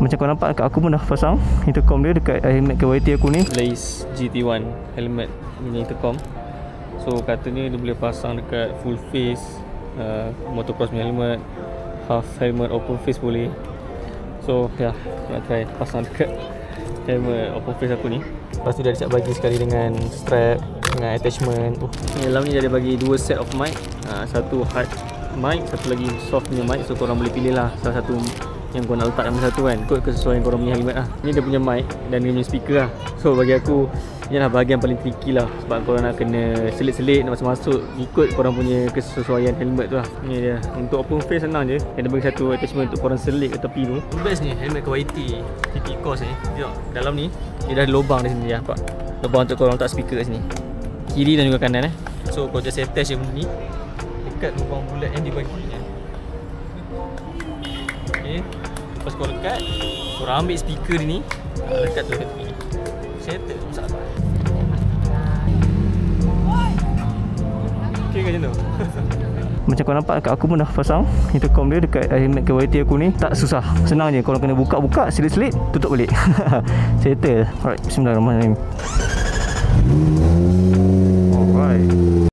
Macam kau nampak kat aku pun dah pasang intercom dia dekat helmet KYT aku ni. Blaze GT1 helmet mini intercom. So katanya dia boleh pasang dekat full face, motocross punya helmet, half helmet, open face boleh. So ya, nak try pasang dekat helmet open face aku ni. Lepas tu dia ada bagi sekali dengan strap, dengan attachment. Dalam ni dia ada bagi dua set of mic, satu hard mic, satu lagi soft punya mic. So korang boleh pilih lah salah satu yang korang nak letak dalam satu kan, ikut kesesuaian korang punya helmet lah. Ni dia punya mic dan dia punya speaker lah. So bagi aku ni lah bahagian paling tricky lah, sebab korang nak kena selit-selit, nak masuk-masuk ikut korang punya kesesuaian helmet tu lah. Ni dia, untuk open face senang je. Dia bagi satu attachment untuk korang selit ke tepi tu. Best ni helmet KYT TT Course ni. Tengok dalam ni dia dah ada lubang di sini, nampak? Lubang untuk korang letak speaker kat sini, kiri dan juga kanan So kau just attach je benda ni dekat lubang bulat yang dibagi ni. Okay, lepas kau lekat, korang ambil speaker ni, lekat tu dekat tepi. Settle tu masalah. Okay ke macam tu? Macam kau nampak kat aku pun dah pasang intercom dia dekat helmet KYT aku ni. Tak susah, senang je. Korang kena buka-buka, selit-selit, tutup balik. Settle. Alright, bismillahirrahmanirrahim. Alright.